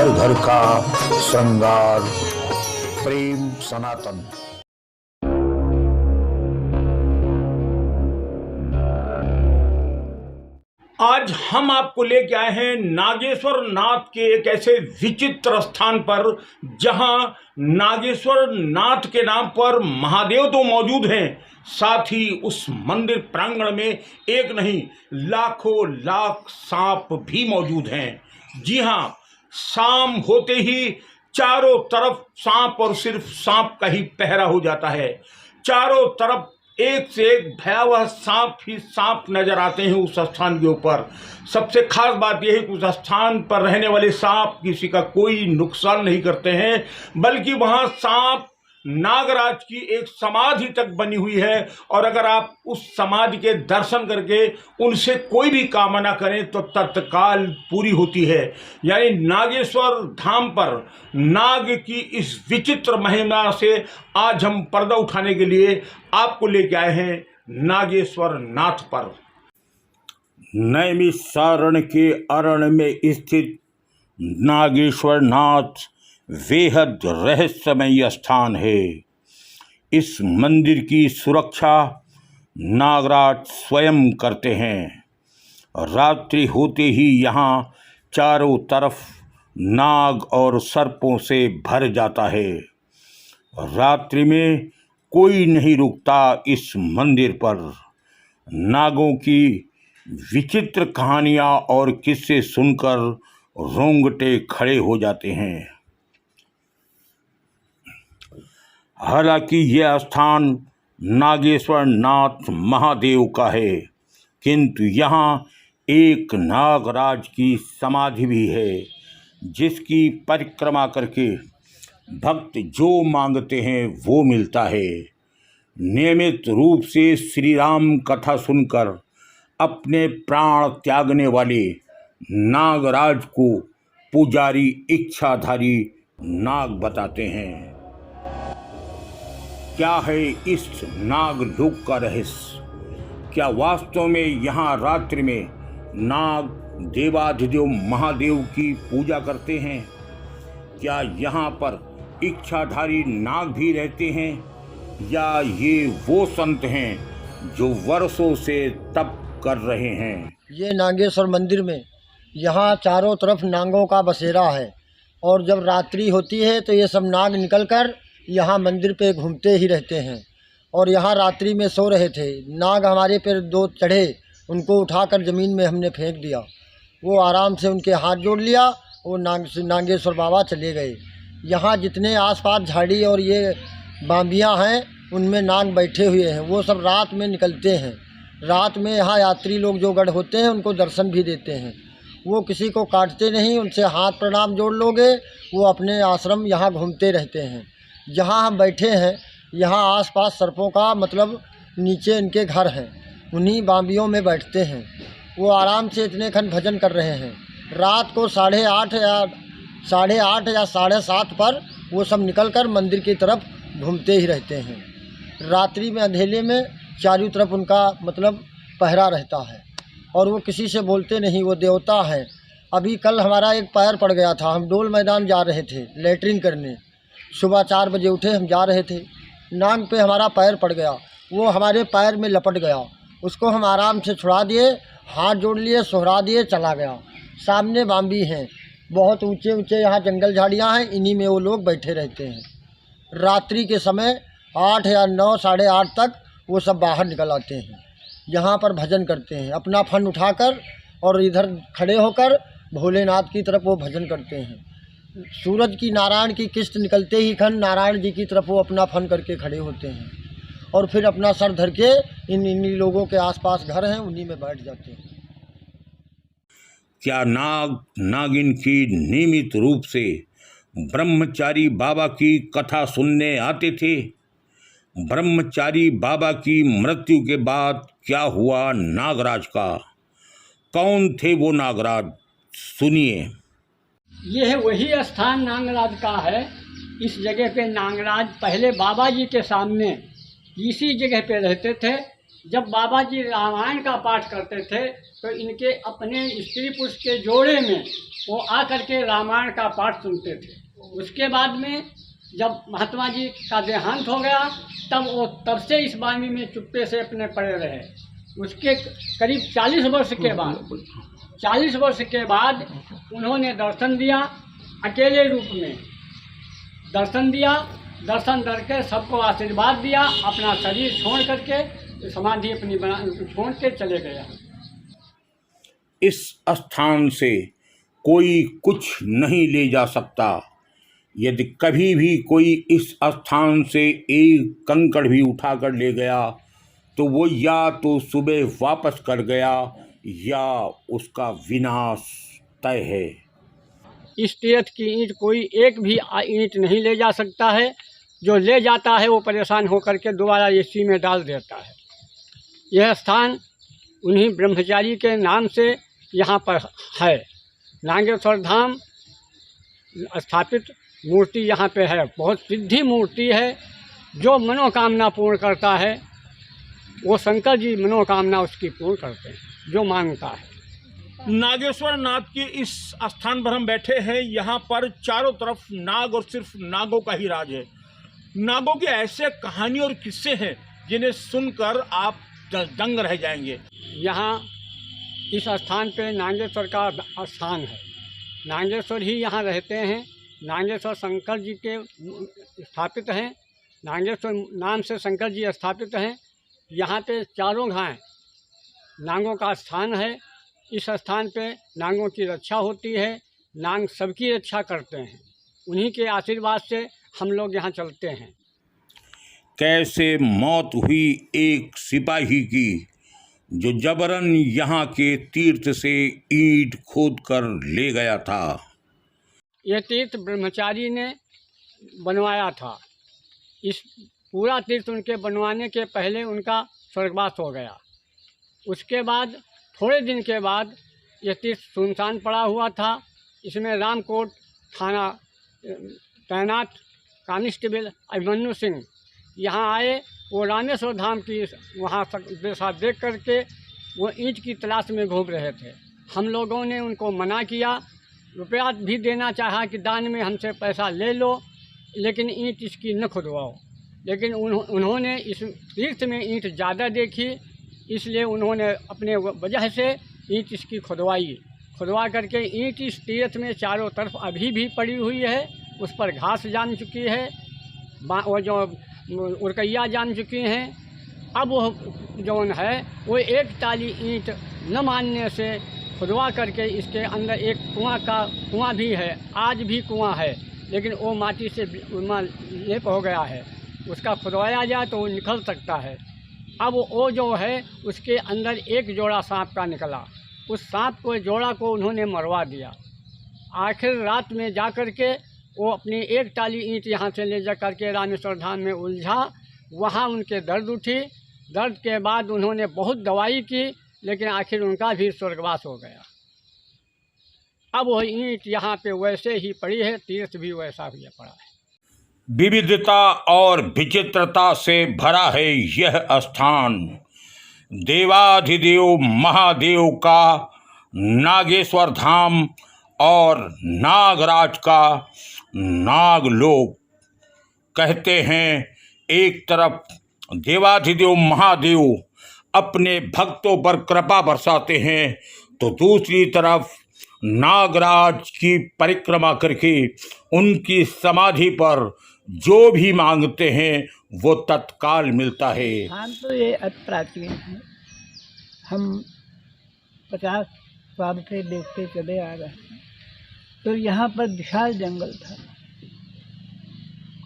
घर घर का श्रृंगार। प्रेम सनातन। आज हम आपको लेके आए हैं नागेश्वर नाथ के एक ऐसे विचित्र स्थान पर जहां नागेश्वर नाथ के नाम पर महादेव तो मौजूद हैं, साथ ही उस मंदिर प्रांगण में एक नहीं लाखों लाख सांप भी मौजूद हैं। जी हां, शाम होते ही चारों तरफ सांप और सिर्फ सांप का ही पहरा हो जाता है। चारों तरफ एक से एक भयावह सांप ही सांप नजर आते हैं उस स्थान के ऊपर। सबसे खास बात यह है कि उस स्थान पर रहने वाले सांप किसी का कोई नुकसान नहीं करते हैं, बल्कि वहां सांप नागराज की एक समाधि तक बनी हुई है। और अगर आप उस समाधि के दर्शन करके उनसे कोई भी कामना करें तो तत्काल पूरी होती है। यानी नागेश्वर धाम पर नाग की इस विचित्र महिमा से आज हम पर्दा उठाने के लिए आपको लेके आए हैं नागेश्वर नाथ पर। नैमिषारण्य के अरण्य में स्थित नागेश्वर नाथ बेहद रहस्यमय स्थान है। इस मंदिर की सुरक्षा नागराज स्वयं करते हैं। रात्रि होते ही यहाँ चारों तरफ नाग और सर्पों से भर जाता है। रात्रि में कोई नहीं रुकता इस मंदिर पर। नागों की विचित्र कहानियाँ और किस्से सुनकर रोंगटे खड़े हो जाते हैं। हालांकि यह स्थान नागेश्वर नाथ महादेव का है, किंतु यहाँ एक नागराज की समाधि भी है, जिसकी परिक्रमा करके भक्त जो मांगते हैं वो मिलता है। नियमित रूप से श्री राम कथा सुनकर अपने प्राण त्यागने वाले नागराज को पुजारी इच्छाधारी नाग बताते हैं। क्या है इस नागलोक का रहस्य? क्या वास्तव में यहाँ रात्रि में नाग देवाधिदेव महादेव की पूजा करते हैं? क्या यहाँ पर इच्छाधारी नाग भी रहते हैं, या ये वो संत हैं जो वर्षों से तप कर रहे हैं? ये नागेश्वर मंदिर में यहाँ चारों तरफ नागों का बसेरा है, और जब रात्रि होती है तो ये सब नाग निकलकर यहाँ मंदिर पे घूमते ही रहते हैं। और यहाँ रात्रि में सो रहे थे, नाग हमारे पर दो चढ़े, उनको उठाकर ज़मीन में हमने फेंक दिया। वो आराम से उनके हाथ जोड़ लिया, वो नागेश्वर बाबा चले गए। यहाँ जितने आसपास झाड़ी और ये बाम्बियाँ हैं उनमें नाग बैठे हुए हैं, वो सब रात में निकलते हैं। रात में यहाँ यात्री लोग जो गढ़ होते हैं उनको दर्शन भी देते हैं। वो किसी को काटते नहीं, उनसे हाथ प्रणाम जोड़ लोगे, वो अपने आश्रम यहाँ घूमते रहते हैं। जहाँ हम बैठे हैं यहाँ आसपास सर्पों का मतलब नीचे इनके घर हैं, उन्हीं बाम्बियों में बैठते हैं। वो आराम से इतने खन भजन कर रहे हैं। रात को 8:30 या 7:30 पर वो सब निकलकर मंदिर की तरफ घूमते ही रहते हैं। रात्रि में अंधेले में चारों तरफ उनका मतलब पहरा रहता है, और वो किसी से बोलते नहीं, वो देवता हैं। अभी कल हमारा एक पैर पड़ गया था, हम डोल मैदान जा रहे थे लेटरिन करने, सुबह 4 बजे उठे, हम जा रहे थे, नाग पे हमारा पैर पड़ गया, वो हमारे पैर में लपट गया। उसको हम आराम से छुड़ा दिए, हाथ जोड़ लिए, सोहरा दिए, चला गया। सामने बाम्बी हैं, बहुत ऊंचे ऊंचे यहाँ जंगल झाड़ियाँ हैं, इन्हीं में वो लोग बैठे रहते हैं। रात्रि के समय 8 या 9, 8:30 तक वो सब बाहर निकल आते हैं, यहाँ पर भजन करते हैं अपना फन उठाकर, और इधर खड़े होकर भोलेनाथ की तरफ वो भजन करते हैं। सूरज की नारायण की किस्त निकलते ही खन नारायण जी की तरफ वो अपना फन करके खड़े होते हैं, और फिर अपना सर धर के इन्हीं लोगों के आसपास घर हैं उन्हीं में बैठ जाते हैं। क्या नाग नागिन की नियमित रूप से ब्रह्मचारी बाबा की कथा सुनने आते थे? ब्रह्मचारी बाबा की मृत्यु के बाद क्या हुआ नागराज का? कौन थे वो नागराज? सुनिए। यह वही स्थान नागराज का है। इस जगह पे नागराज पहले बाबा जी के सामने इसी जगह पे रहते थे। जब बाबा जी रामायण का पाठ करते थे तो इनके अपने स्त्री पुरुष के जोड़े में वो आकर के रामायण का पाठ सुनते थे। उसके बाद में जब महात्मा जी का देहांत हो गया तब से इस वाणी में चुप्पे से अपने पड़े रहे। उसके करीब 40 वर्ष के बाद उन्होंने दर्शन दिया, अकेले रूप में दर्शन दिया। दर्शन करके सबको आशीर्वाद दिया, अपना शरीर छोड़ करके समाधि अपनी छोड़ के चले गया। इस स्थान से कोई कुछ नहीं ले जा सकता। यदि कभी भी कोई इस स्थान से एक कंकड़ भी उठाकर ले गया तो वो या तो सुबह वापस कर गया या उसका विनाश तय है। इस तीर्थ की ईंट कोई एक भी ईंट नहीं ले जा सकता है। जो ले जाता है वो परेशान होकर के दोबारा इसी में डाल देता है। यह स्थान उन्हीं ब्रह्मचारी के नाम से यहाँ पर है। नागेश्वर धाम स्थापित मूर्ति यहाँ पे है, बहुत सिद्धि मूर्ति है। जो मनोकामना पूर्ण करता है वो शंकर जी मनोकामना उसकी पूर्ण करते हैं, जो मांगता है। नागेश्वर नाथ के इस स्थान पर हम बैठे हैं। यहाँ पर चारों तरफ नाग और सिर्फ नागों का ही राज है। नागों के ऐसे कहानी और किस्से हैं जिन्हें सुनकर आप दंग रह जाएंगे। यहाँ इस स्थान पे नागेश्वर का स्थान है। नागेश्वर ही यहाँ रहते हैं। नागेश्वर शंकर जी के स्थापित हैं। नागेश्वर नाम से शंकर जी स्थापित हैं। यहाँ पे चारों घाट नागों का स्थान है। इस स्थान पे नागों की रक्षा होती है। नाग सबकी रक्षा करते हैं। उन्हीं के आशीर्वाद से हम लोग यहाँ चलते हैं। कैसे मौत हुई एक सिपाही की जो जबरन यहाँ के तीर्थ से ईंट खोद कर ले गया था। यह तीर्थ ब्रह्मचारी ने बनवाया था। इस पूरा तीर्थ उनके बनवाने के पहले उनका स्वर्गवास हो गया। उसके बाद थोड़े दिन के बाद यह तीर्थ सुनसान पड़ा हुआ था। इसमें रामकोट थाना तैनात कांस्टेबल अभिमन्यु सिंह यहाँ आए। वो रामेश्वर धाम की वहाँ दिशा देख करके वो ईंट की तलाश में घूम रहे थे। हम लोगों ने उनको मना किया, रुपया भी देना चाहा कि दान में हमसे पैसा ले लो, लेकिन ईंट इसकी न खुदवाओ। लेकिन उन्होंने इस तीर्थ में ईंट ज़्यादा देखी, इसलिए उन्होंने अपने वजह से ईंट इसकी खुदवा करके ईंट इस तीर्थ में चारों तरफ अभी भी पड़ी हुई है। उस पर घास जाम चुकी है, वो जो उरकैया जाम चुकी हैं। अब वो जौन है वो एक ताली ईंट न मानने से खुदवा करके इसके अंदर एक कुआं भी है। आज भी कुआं है, लेकिन वो माटी से लेप हो गया है। उसका खुदवाया जाए तो वो निकल सकता है। अब वो जो है उसके अंदर एक जोड़ा सांप का निकला। उस सांप को जोड़ा को उन्होंने मरवा दिया। आखिर रात में जा कर के वो अपनी एक टाली ईंट यहाँ से ले जा करके रामेश्वर धाम में उलझा। वहाँ उनके दर्द उठी। दर्द के बाद उन्होंने बहुत दवाई की, लेकिन आखिर उनका भी स्वर्गवास हो गया। अब वह ईंट यहाँ पे वैसे ही पड़ी है, तीर्थ भी वैसा ही पड़ा है। विविधता और विचित्रता से भरा है यह स्थान। देवाधिदेव महादेव का नागेश्वर धाम और नागराज का नागलोक। कहते हैं एक तरफ देवाधिदेव महादेव अपने भक्तों पर कृपा बरसाते हैं तो दूसरी तरफ नागराज की परिक्रमा करके उनकी समाधि पर जो भी मांगते हैं वो तत्काल मिलता है। स्थान तो ये अति प्राचीन है। हम 50 साल से देखते चले आ रहे हैं। तो यहाँ पर विशाल जंगल था।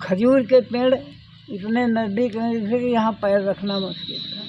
खजूर के पेड़ इतने नज़दीक हैं जिससे कि यहाँ पैर रखना मुश्किल था।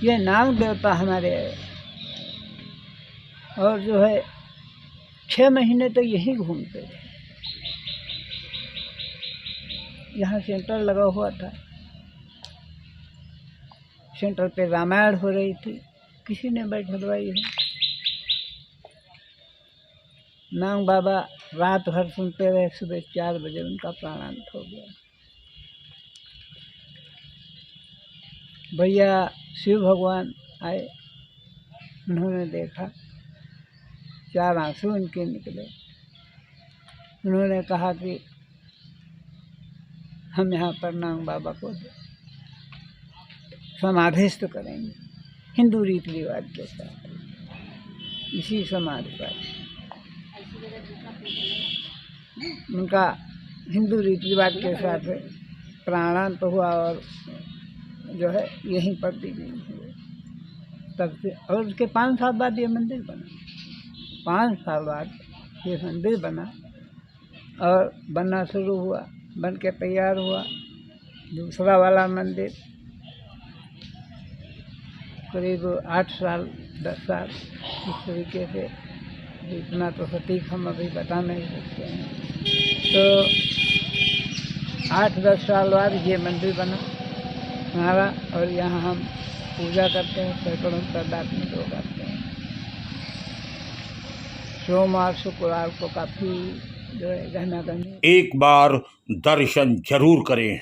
ये नाग देवता हमारे आए और जो है 6 महीने तक यहीं घूमते थे। यहाँ सेंटर लगा हुआ था। सेंटर पे रामायण हो रही थी, किसी ने बैठलवाई है। नाग बाबा रात भर सुनते रहे। सुबह 4 बजे उनका प्राणांत हो गया। भैया शिव भगवान आए, उन्होंने देखा, 4 आंसू उनके निकले। उन्होंने कहा कि हम यहाँ पर नाग बाबा को समाधिस्थ करेंगे हिंदू रीति रिवाज के साथ, इसी समाधि पर उनका हिंदू रीति रिवाज के साथ प्राणांत हुआ और जो है यहीं पर विलीन हुए। तब से और उसके 5 साल बाद ये मंदिर बना, 5 साल बाद ये मंदिर बना और बनना शुरू हुआ, बन के तैयार हुआ। दूसरा वाला मंदिर करीब 8 साल 10 साल इस तरीके से, इतना तो सटीक हम अभी बता नहीं सकते हैं। तो 8-10 साल बाद ये मंदिर बना हमारा, और यहाँ हम पूजा करते हैं, सैकड़ों तादाद में लोग आते हैं। सोमवार शुक्रवार को काफ़ी जो है गहना गहनी। एक बार दर्शन जरूर करें।